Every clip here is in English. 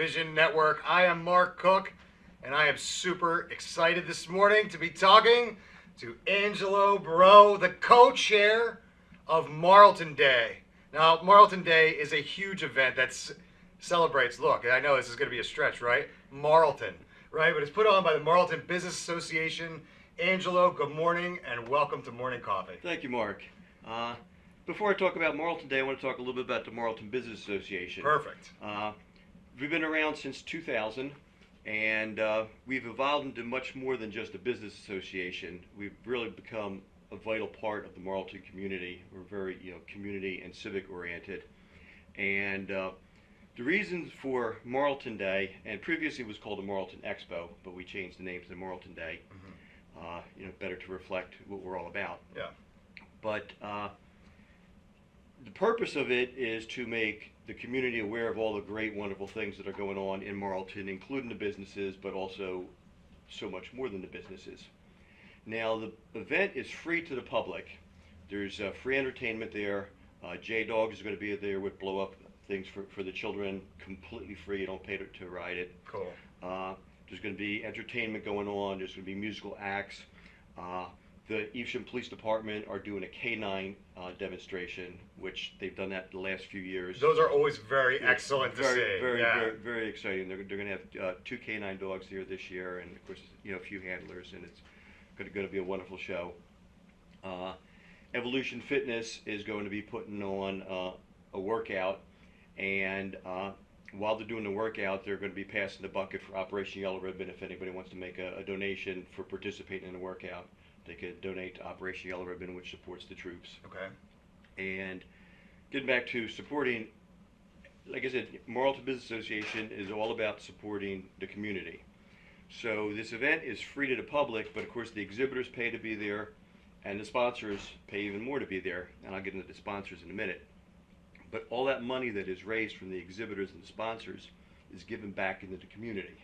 Vision Network. I am Mark Cook, and I am super excited this morning to be talking to Angelo Bro, the co-chair of Marlton Day. Now, Marlton Day is a huge event that celebrates, look, I know this is going to be a stretch, right? Marlton, right? But it's put on by the Marlton Business Association. Angelo, good morning, and welcome to Morning Coffee. Thank you, Mark. Before I talk about Marlton Day, I want to talk a little bit about the Marlton Business Association. Perfect. We've been around since 2000, and we've evolved into much more than just a business association. We've really become a vital part of the Marlton community. We're very, community and civic oriented. And the reasons for Marlton Day, and previously it was called the Marlton Expo, but we changed the name to the Marlton Day. Better to reflect what we're all about. Yeah. But the purpose of it is to make the community aware of all the great, wonderful things that are going on in Marlton, including the businesses, but also so much more than the businesses. Now, the event is free to the public. There's free entertainment there. J-Dog is going to be there with blow-up things for the children, completely free. You don't pay to ride it. Cool. There's going to be entertainment going on. There's going to be musical acts. The Evesham Police Department are doing a K9 demonstration, which they've done that the last few years. Those are always very excellent to see. Very exciting. They're going to have 2 K9 dogs here this year, and of course, a few handlers, and it's going to be a wonderful show. Evolution Fitness is going to be putting on a workout, and while they're doing the workout, they're going to be passing the bucket for Operation Yellow Ribbon. If anybody wants to make a donation for participating in the workout, they could donate to Operation Yellow Ribbon, which supports the troops. Okay. And getting back to supporting, like I said, Marlton Business Association is all about supporting the community. So this event is free to the public, but of course the exhibitors pay to be there, and the sponsors pay even more to be there. And I'll get into the sponsors in a minute. But all that money that is raised from the exhibitors and the sponsors is given back into the community.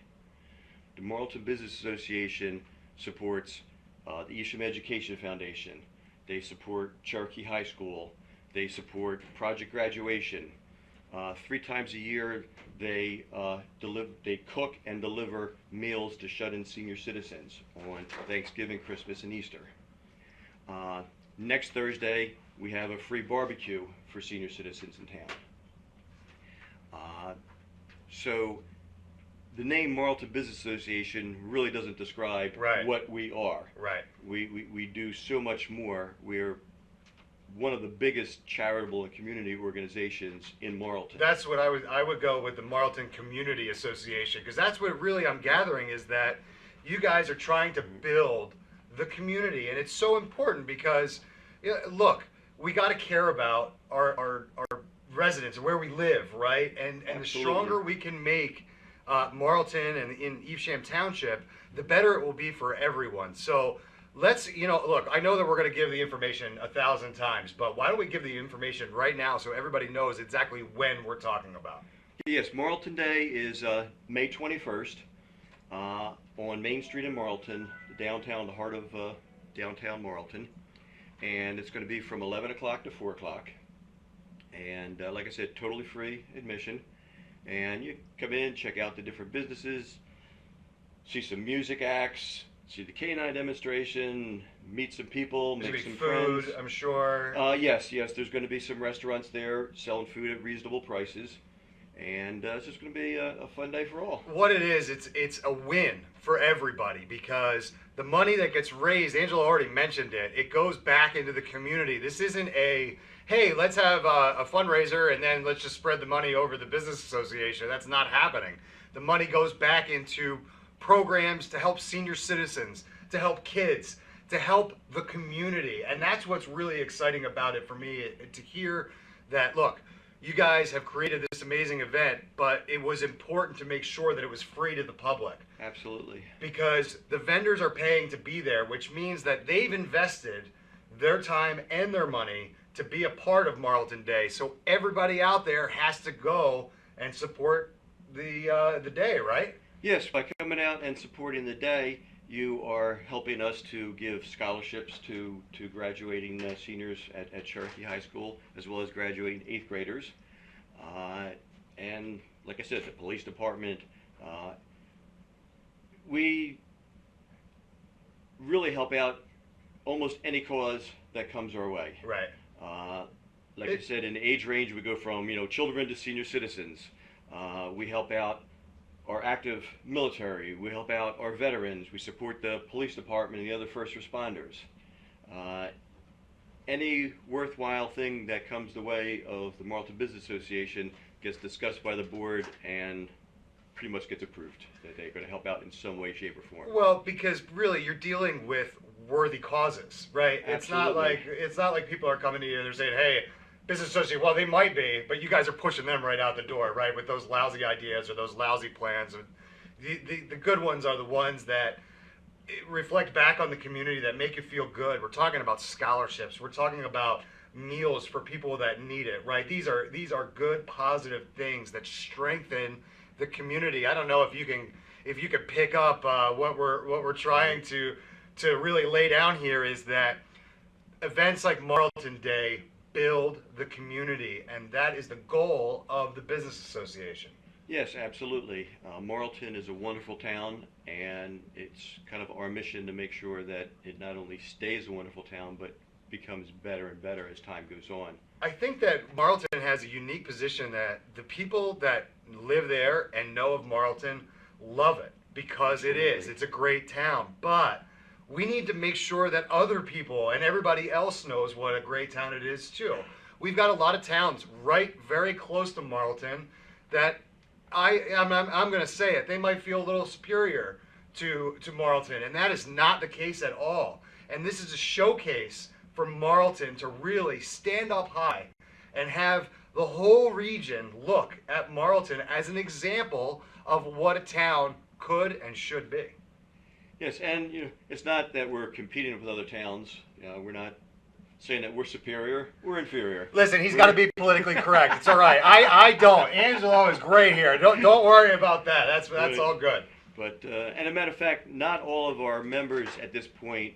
The Marlton Business Association supports the Evesham Education Foundation. They support Cherokee High School. They support Project Graduation. 3 times a year, they cook and deliver meals to shut-in senior citizens on Thanksgiving, Christmas, and Easter. Next Thursday, we have a free barbecue for senior citizens in town. So the name Marlton Business Association really doesn't describe what we are. Right. We do so much more. We're one of the biggest charitable and community organizations in Marlton. That's what I would go with, the Marlton Community Association, because that's what really I'm gathering is that you guys are trying to build the community, and it's so important because, look, we got to care about our residents and where we live, right? And the stronger we can make Marlton and in Evesham Township, the better it will be for everyone. So let's, look, I know that we're going to give the information 1,000 times, but why don't we give the information right now so everybody knows exactly when we're talking about? Yes, Marlton Day is May 21st on Main Street in Marlton, downtown, the heart of downtown Marlton. And it's going to be from 11 o'clock to 4 o'clock. And like I said, totally free admission. And you come in, check out the different businesses, see some music acts, see the K9 demonstration, meet some people, make some food, friends. I'm sure. Yes, there's going to be some restaurants there selling food at reasonable prices. And it's just going to be a fun day for all. What it is, it's a win for everybody because the money that gets raised, Angela already mentioned it, it goes back into the community. This isn't a, hey, let's have a fundraiser and then let's just spread the money over the business association. That's not happening. The money goes back into programs to help senior citizens, to help kids, to help the community. And that's what's really exciting about it for me, to hear that, look, you guys have created this amazing event, but it was important to make sure that it was free to the public. Absolutely. Because the vendors are paying to be there, which means that they've invested their time and their money to be a part of Marlton Day. So everybody out there has to go and support the day, right? Yes, by coming out and supporting the day, you are helping us to give scholarships to graduating seniors at Cherokee High School, as well as graduating 8th graders. And like I said, the police department. We really help out almost any cause that comes our way. Right. Like I said, in the age range, we go from children to senior citizens. We help out our active military. We help out our veterans. We support the police department and the other first responders. Any worthwhile thing that comes the way of the Marlton Business Association gets discussed by the board and pretty much gets approved that they're going to help out in some way, shape, or form. Well, because really you're dealing with worthy causes, right? Absolutely. It's not like people are coming to you and they're saying, "Hey, business associate." Well, they might be, but you guys are pushing them right out the door, right? With those lousy ideas or those lousy plans. The good ones are the ones that reflect back on the community, that make you feel good. We're talking about scholarships. We're talking about meals for people that need it, right? These are good, positive things that strengthen the community. I don't know if you can pick up what we're trying to really lay down here, is that events like Marlton Day build the community, and that is the goal of the business association. Yes, absolutely. Marlton is a wonderful town, and it's kind of our mission to make sure that it not only stays a wonderful town, but becomes better and better as time goes on. I think that Marlton has a unique position that the people that live there and know of Marlton love it, because it's a great town. But we need to make sure that other people and everybody else knows what a great town it is too. We've got a lot of towns very close to Marlton that I'm going to say it, they might feel a little superior to Marlton, and that is not the case at all. And this is a showcase for Marlton to really stand up high and have the whole region look at Marlton as an example of what a town could and should be. Yes, and it's not that we're competing with other towns. We're not saying that we're superior, we're inferior. Listen, he's got to be politically correct. It's all right. I don't. Angelo is great here. Don't worry about that. That's all good. But and a matter of fact, not all of our members at this point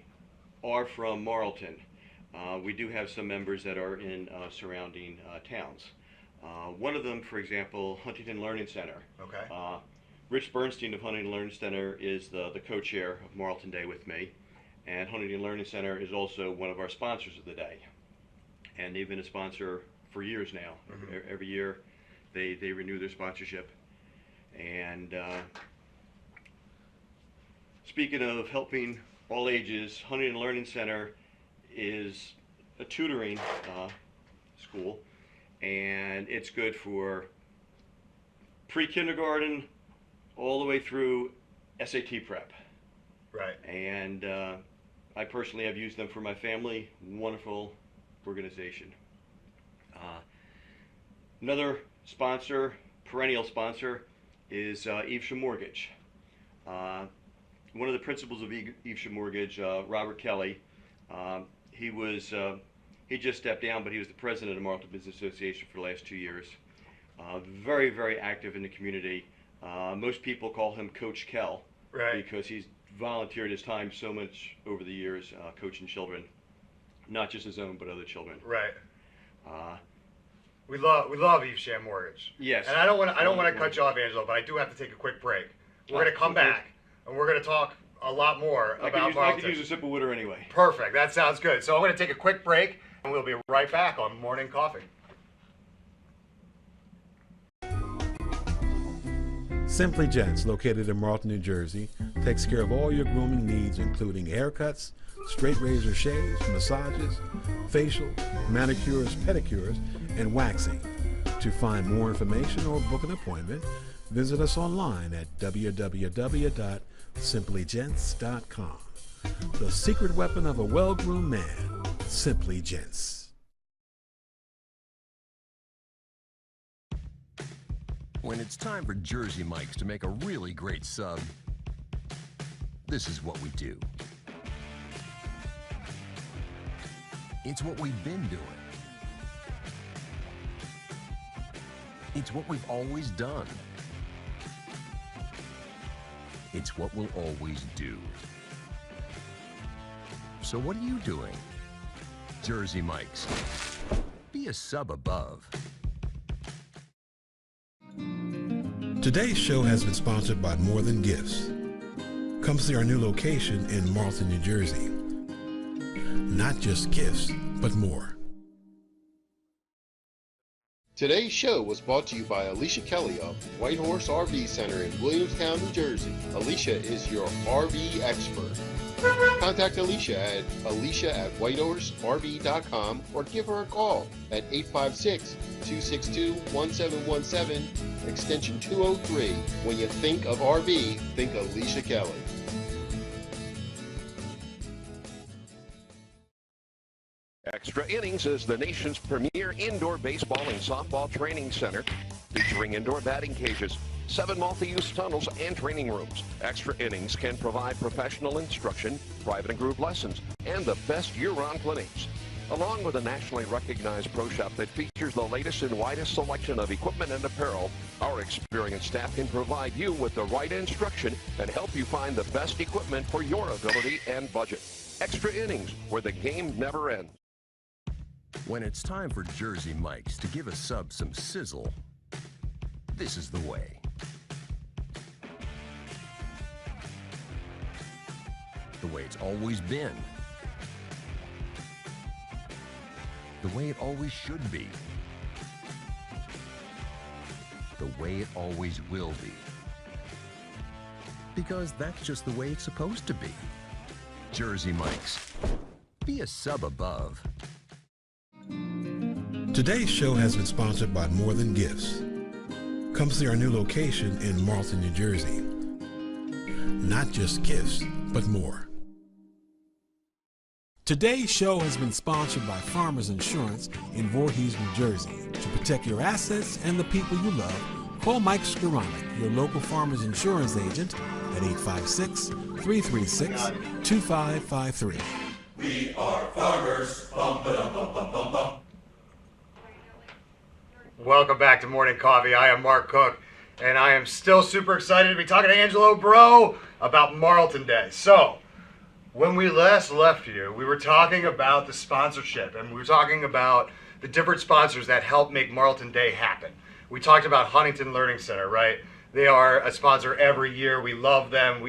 are from Marlton. We do have some members that are in surrounding towns. One of them, for example, Huntington Learning Center. Okay. Rich Bernstein of Huntington Learning Center is the co-chair of Marlton Day with me. And Huntington Learning Center is also one of our sponsors of the day. And they've been a sponsor for years now. Mm-hmm. Every year they renew their sponsorship. And speaking of helping all ages, Huntington Learning Center is a tutoring school, and it's good for pre-kindergarten all the way through SAT prep. Right. And I personally have used them for my family. Wonderful organization. Another sponsor, perennial sponsor, is Evesham Mortgage. One of the principals of Evesham Mortgage, Robert Kelly, he just stepped down, but he was the president of the Marlton Business Association for the last 2 years. Very, very active in the community. Most people call him Coach Kell, right, because he's volunteered his time so much over the years coaching children, not just his own but other children. Right. We love Evesham Mortgage. Yes. And I don't want to cut you off, Angelo, but I do have to take a quick break. We're going to come back and we're going to talk a lot more about Marlton. I could use a sip of water anyway. Perfect. That sounds good. So I'm going to take a quick break and we'll be right back on Morning Coffee. Simply Gents, located in Marlton, New Jersey, takes care of all your grooming needs, including haircuts, straight razor shaves, massages, facial, manicures, pedicures, and waxing. To find more information or book an appointment, visit us online at www.simplygents.com. The secret weapon of a well-groomed man, Simply Gents. When it's time for Jersey Mike's to make a really great sub, this is what we do. It's what we've been doing. It's what we've always done. It's what we'll always do. So what are you doing? Jersey Mike's. Be a sub above. Today's show has been sponsored by More Than Gifts. Come see our new location in Marlton, New Jersey. Not just gifts, but more. Today's show was brought to you by Alicia Kelly of White Horse RV Center in Williamstown, New Jersey. Alicia is your RV expert. Contact Alicia at alicia@whitehorserv.com or give her a call at 856-262-1717, extension 203. When you think of RV, think Alicia Kelly. Extra Innings is the nation's premier indoor baseball and softball training center, featuring indoor batting cages, 7 multi-use tunnels, and training rooms. Extra Innings can provide professional instruction, private and group lessons, and the best year-round clinics. Along with a nationally recognized pro shop that features the latest and widest selection of equipment and apparel, our experienced staff can provide you with the right instruction and help you find the best equipment for your ability and budget. Extra Innings, where the game never ends. When it's time for Jersey Mike's to give a sub some sizzle, this is the way. The way it's always been. The way it always should be. The way it always will be. Because that's just the way it's supposed to be. Jersey Mike's. Be a sub above. Today's show has been sponsored by More Than Gifts. Come see our new location in Marlton, New Jersey. Not just gifts, but more. Today's show has been sponsored by Farmers Insurance in Voorhees, New Jersey. To protect your assets and the people you love, call Mike Skoranek, your local Farmers Insurance agent, at 856-336-2553. We are farmers. Bum, ba-dum, bum, bum, bum, bum. Welcome back to Morning Coffee. I am Mark Cook, and I am still super excited to be talking to Angelo Bro about Marlton Day. So, when we last left you, we were talking about the sponsorship, and we were talking about the different sponsors that help make Marlton Day happen. We talked about Huntington Learning Center, right? They are a sponsor every year. We love them.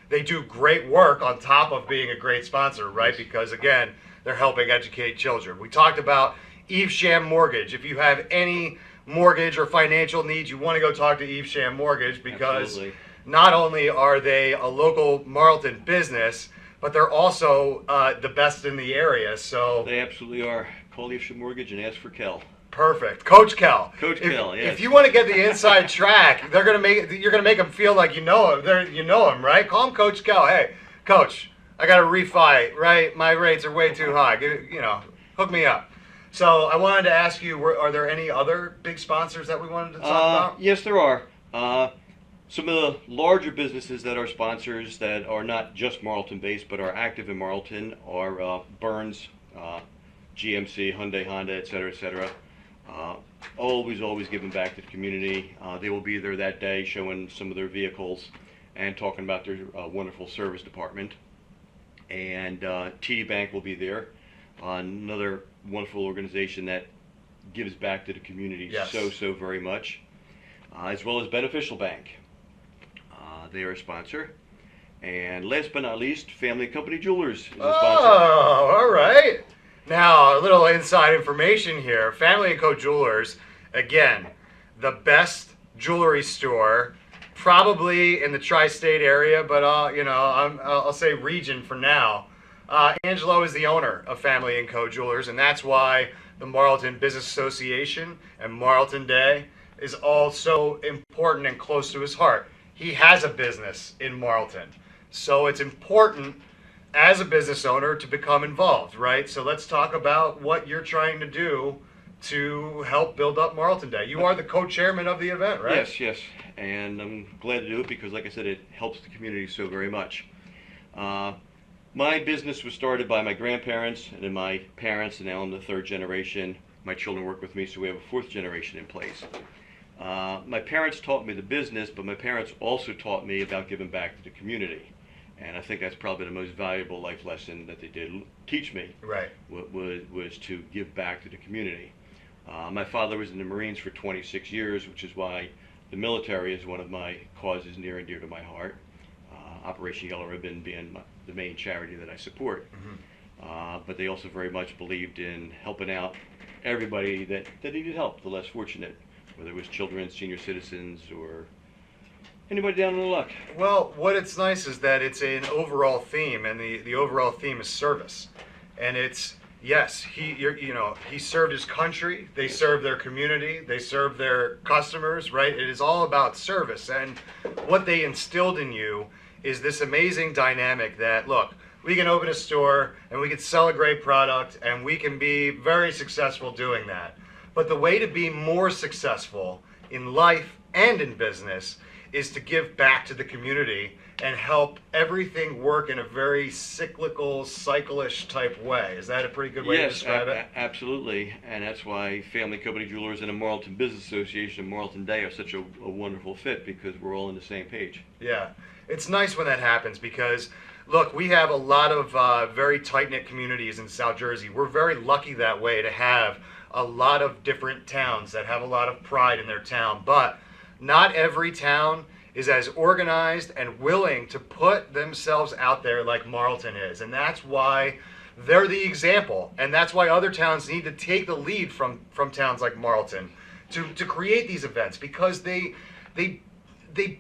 They do great work on top of being a great sponsor, right? Because, again, they're helping educate children. We talked about Evesham Mortgage. If you have any mortgage or financial needs, you want to go talk to Evesham Mortgage, because Absolutely. not only are they a local Marlton business, but they're also the best in the area. So They absolutely are. Call Evesham Mortgage and ask for Kel. perfect, Coach Kel. Coach Kel, yes. If you want to get the inside track, you're gonna make them feel like you know him. You know him, right? Call him Coach Kel. Hey, Coach, I got a refi, right? My rates are way too high. Hook me up. So I wanted to ask you, are there any other big sponsors that we wanted to talk about? Yes, there are. Some of the larger businesses that are sponsors that are not just Marlton based but are active in Marlton are Burns, GMC, Hyundai, Honda, et cetera, always giving back to the community. They will be there that day showing some of their vehicles and talking about their wonderful service department. And TD Bank will be there, another wonderful organization that gives back to the community Yes. so very much, as well as Beneficial Bank. They are a sponsor. And last but not least, Family and Company Jewelers is a sponsor. Oh, all right. Now, a little inside information here. Family & Co. Jewelers, again, the best jewelry store, probably in the tri-state area, but I'll say region for now. Angelo is the owner of Family & Co. Jewelers, and that's why the Marlton Business Association and Marlton Day is all so important and close to his heart. He has a business in Marlton, so it's important as a business owner to become involved, right? So let's talk about what you're trying to do to help build up Marlton Day. You are the co-chairman of the event, right? Yes, and I'm glad to do it because, like I said, it helps the community so very much. My business was started by my grandparents and then my parents, and now I'm the third generation. My children work with me, so we have a fourth generation in place. My parents taught me the business, but my parents also taught me about giving back to the community. And I think that's probably the most valuable life lesson that they did teach me. Right. Was to give back to the community. My father was in the Marines for 26 years, which is why the military is one of my causes near and dear to my heart. Operation Yellow Ribbon being the main charity that I support. But they also very much believed in helping out everybody that needed help, the less fortunate, whether it was children, senior citizens, or anybody down on the luck. Well, what it's nice is that it's an overall theme, and the overall theme is service. And it's, yes, he served his country, they served their community, they served their customers, right? It is all about service. And what they instilled in you is this amazing dynamic that, look, we can open a store and we can sell a great product and we can be very successful doing that. But the way to be more successful in life and in business is to give back to the community and help everything work in a very cyclical, cyclish type way. Is that a pretty good way to describe it? Absolutely. And that's why Family Company Jewelers and the Marlton Business Association and Marlton Day are such a wonderful fit, because we're all on the same page. Yeah. It's nice when that happens because, look, we have a lot of very tight-knit communities in South Jersey. We're very lucky that way to have a lot of different towns that have a lot of pride in their town. But not every town is as organized and willing to put themselves out there like Marlton is. And that's why they're the example. And that's why other towns need to take the lead from towns like Marlton to create these events, because they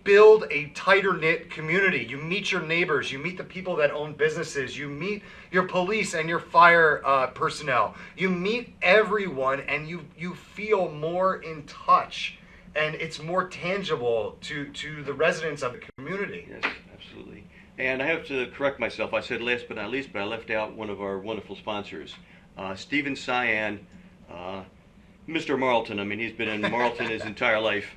build a tighter knit community. You meet your neighbors, you meet the people that own businesses, you meet your police and your fire personnel. You meet everyone and you feel more in touch, and it's more tangible to the residents of the community. Yes, absolutely. And I have to correct myself. I said last but not least, but I left out one of our wonderful sponsors, Stephen Cyan, Mr. Marlton. I mean, he's been in Marlton his entire life.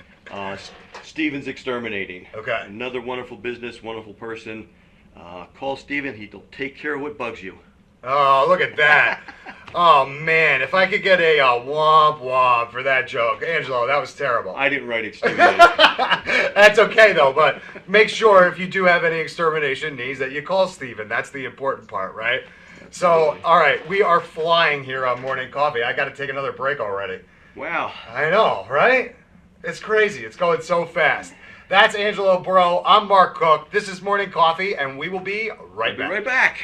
Stephen's Exterminating. Okay. Another wonderful business, wonderful person. Call Stephen. He'll take care of what bugs you. Oh, look at that. Oh, man. If I could get a womp womp for that joke. Angelo, that was terrible. I didn't write Exterminating. That's okay, though. But make sure if you do have any extermination needs that you call Stephen. That's the important part, right? So, all right. We are flying here on Morning Coffee. I got to take another break already. Wow. I know, right? It's crazy. It's going so fast. That's Angelo Bro. I'm Mark Cook. This is Morning Coffee, and we will be right back. Be right back.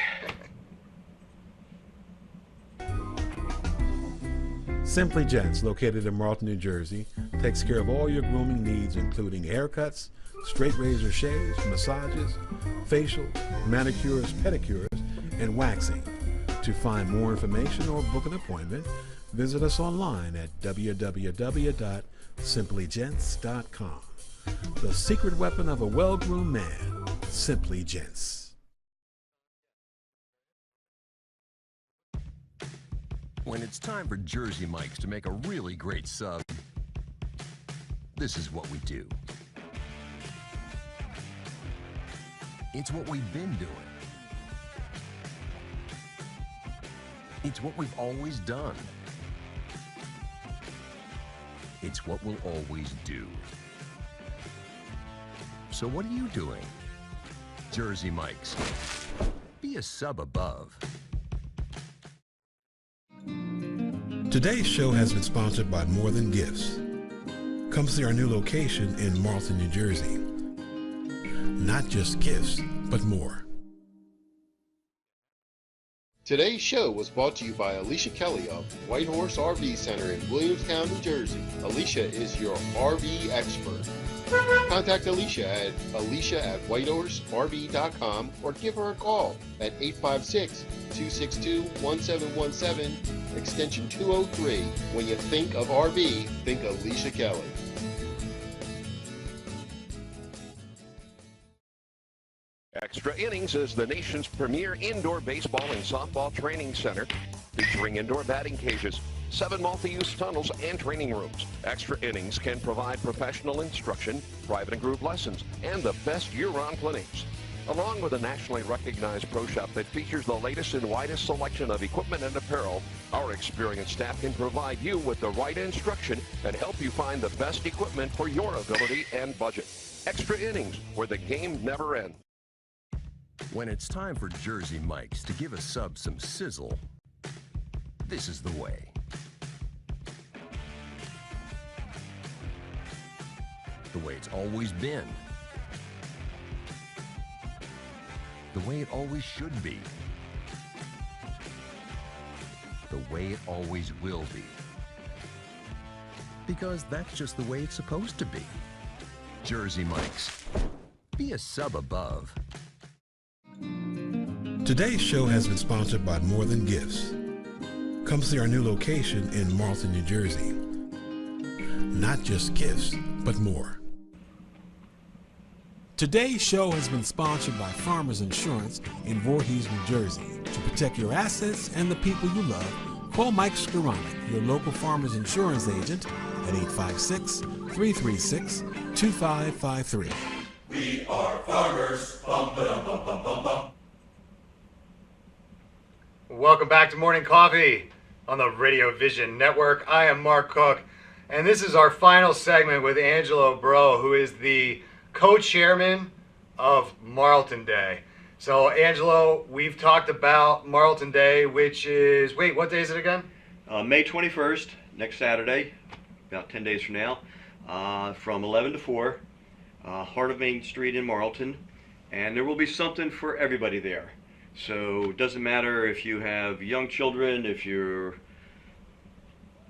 Simply Gents, located in Marlton, New Jersey, takes care of all your grooming needs, including haircuts, straight razor shaves, massages, facial, manicures, pedicures, and waxing. To find more information or book an appointment, visit us online at www.simplygents.com. The secret weapon of a well-groomed man, Simply Gents. When it's time for Jersey Mike's to make a really great sub, this is what we do. It's what we've been doing. It's what we've always done. It's what we'll always do. So what are you doing? Jersey Mike's. Be a sub above. Today's show has been sponsored by More Than Gifts. Come see our new location in Marlton, New Jersey. Not just gifts, but more. Today's show was brought to you by Alicia Kelly of White Horse RV Center in Williamstown, New Jersey. Alicia is your RV expert. Contact Alicia at alicia@whitehorserv.com or give her a call at 856-262-1717, extension 203. When you think of RV, think Alicia Kelly. Extra Innings is the nation's premier indoor baseball and softball training center, featuring indoor batting cages, 7 multi-use tunnels, and training rooms. Extra Innings can provide professional instruction, private and group lessons, and the best year-round clinics. Along with a nationally recognized pro shop that features the latest and widest selection of equipment and apparel, our experienced staff can provide you with the right instruction and help you find the best equipment for your ability and budget. Extra Innings, where the game never ends. When it's time for Jersey Mike's to give a sub some sizzle, this is the way. the way it's always been. The way it always should be. The way it always will be. Because that's just the way it's supposed to be. Jersey Mike's. Be a sub above. Today's show has been sponsored by More Than Gifts. Come see our new location in Marlton, New Jersey. Not just gifts, but more. Today's show has been sponsored by Farmers Insurance in Voorhees, New Jersey. To protect your assets and the people you love, call Mike Skoranek, your local Farmers Insurance agent, at 856-336-2553. We are farmers. Bum, ba-dum, bum, bum, bum, bum. Welcome back to Morning Coffee on the Radio Vision Network. I am Mark Cook, and this is our final segment with Angelo Bro, who is the co-chairman of Marlton Day. So, Angelo, we've talked about Marlton Day, which is, wait, what day is it again? May 21st, next Saturday, about 10 days from now, from 11 to 4, heart of Main Street in Marlton, and there will be something for everybody there. So it doesn't matter if you have young children, if you're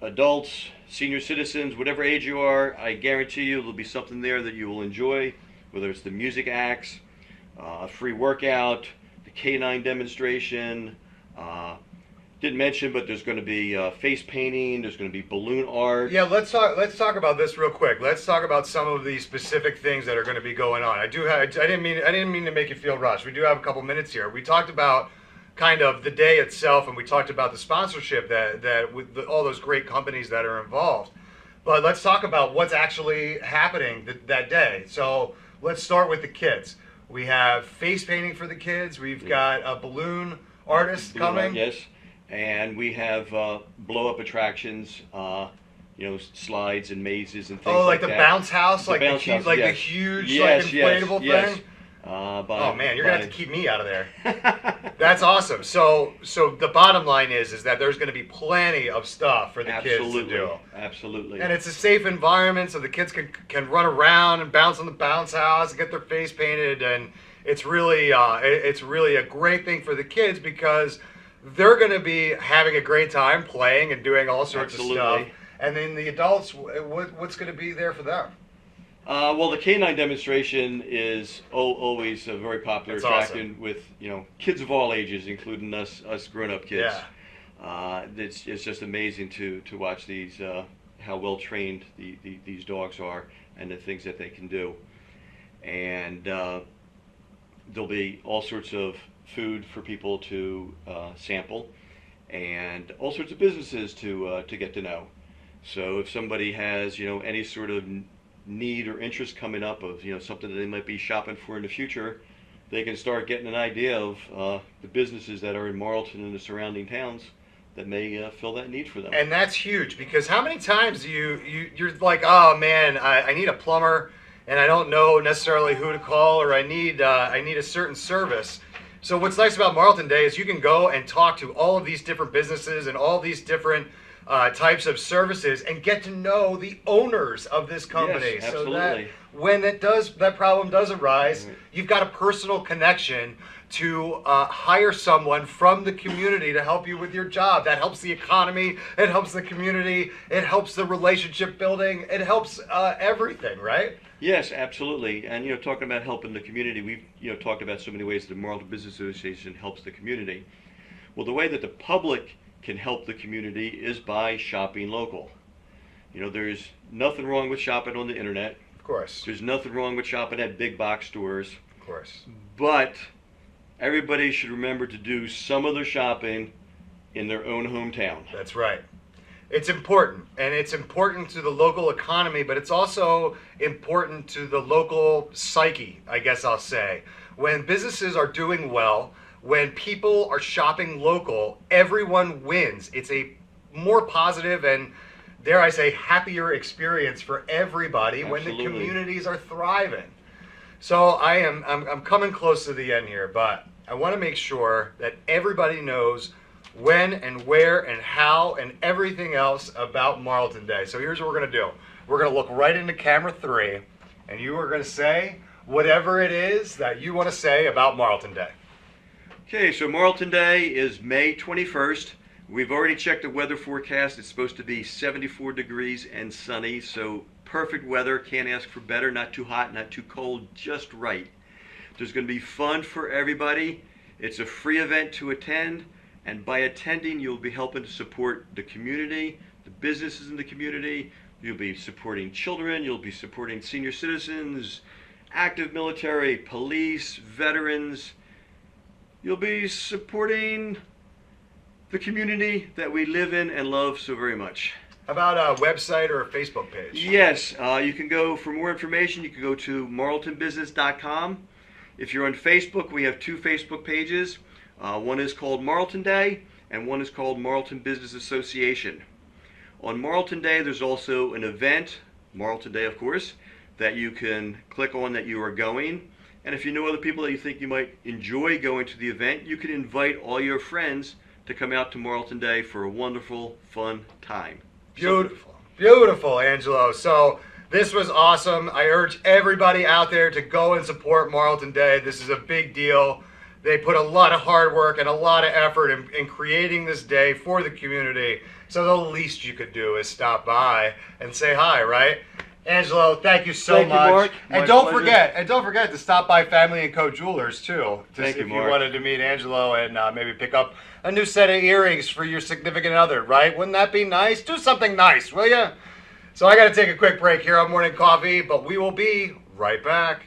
adults, senior citizens, whatever age you are, I guarantee you there'll be something there that you will enjoy, whether it's the music acts, a free workout, the K9 demonstration. Didn't mention, but there's going to be face painting. There's going to be balloon art. Yeah, let's talk about this real quick. Let's talk about some of the specific things that are going to be going on. I didn't mean to make you feel rushed. We do have a couple minutes here. We talked about kind of the day itself, and we talked about the sponsorship that with all those great companies that are involved. But let's talk about what's actually happening that day. So let's start with the kids. We have face painting for the kids. We've got a balloon artist coming. Yes, and we have blow-up attractions. Slides and mazes and things. Oh, like that. the bounce house, The like bounce the huge, house, like yes. the huge, Yes, like yes, inflatable yes. thing. Oh man, you're gonna have to keep me out of there. That's awesome. So the bottom line is that there's going to be plenty of stuff for the kids to do. Absolutely. And it's a safe environment, so the kids can run around and bounce on the bounce house and get their face painted, and it's really a great thing for the kids because they're going to be having a great time playing and doing all sorts of stuff. And then the adults, what's going to be there for them? Well, the K9 demonstration is always a very popular attraction with kids of all ages, including us grown-up kids. Yeah. It's just amazing to watch these how well trained these dogs are and the things that they can do. And there'll be all sorts of food for people to sample, and all sorts of businesses to get to know. So if somebody has any sort of need or interest coming up of something that they might be shopping for in the future, they can start getting an idea of the businesses that are in Marlton and the surrounding towns that may fill that need for them. And that's huge, because how many times you're like, oh man, I need a plumber and I don't know necessarily who to call, or I need a certain service. So what's nice about Marlton Day is you can go and talk to all of these different businesses and all these different types of services and get to know the owners of this company. Yes, absolutely. So that when that problem does arise, you've got a personal connection to hire someone from the community to help you with your job. That helps the economy, it helps the community, it helps the relationship building, it helps everything, right? Yes, absolutely. And talking about helping the community, we've talked about so many ways that the Marlton Business Association helps the community. Well, the way that the public can help the community is by shopping local. There's nothing wrong with shopping on the internet. Of course. There's nothing wrong with shopping at big box stores. Of course. But everybody should remember to do some of their shopping in their own hometown. That's right. It's important, and it's important to the local economy, but it's also important to the local psyche, I guess I'll say. When businesses are doing well, when people are shopping local, everyone wins. It's a more positive and, dare I say, happier experience for everybody. Absolutely. When the communities are thriving. So I'm coming close to the end here, but I want to make sure that everybody knows when and where and how and everything else about Marlton Day. So here's what we're going to do. We're going to look right into camera 3, and you are going to say whatever it is that you want to say about Marlton Day. Okay, so Marlton Day is May 21st. We've already checked the weather forecast. It's supposed to be 74 degrees and sunny, so perfect weather. Can't ask for better. Not too hot, not too cold, just right. There's going to be fun for everybody. It's a free event to attend, and by attending, you'll be helping to support the community, the businesses in the community. You'll be supporting children. You'll be supporting senior citizens, active military, police, veterans. You'll be supporting the community that we live in and love so very much. How about a website or a Facebook page? Yes, you can go for more information. You can go to marltonbusiness.com. If you're on Facebook, we have 2 Facebook pages. One is called Marlton Day, and one is called Marlton Business Association. On Marlton Day, there's also an event, Marlton Day, of course, that you can click on that you are going. And if you know other people that you think you might enjoy going to the event, you can invite all your friends to come out to Marlton Day for a wonderful, fun time. Beautiful. Beautiful, Angelo. So this was awesome. I urge everybody out there to go and support Marlton Day. This is a big deal. They put a lot of hard work and a lot of effort in creating this day for the community. So the least you could do is stop by and say hi, right? Angelo, thank you so Thank you, much. Mark. And My don't pleasure. forget to stop by Family & Co. Jewelers too. Thank you, if Mark. you wanted to meet Angelo and maybe pick up a new set of earrings for your significant other, right? Wouldn't that be nice? Do something nice, will you? So I got to take a quick break here on Morning Coffee, but we will be right back.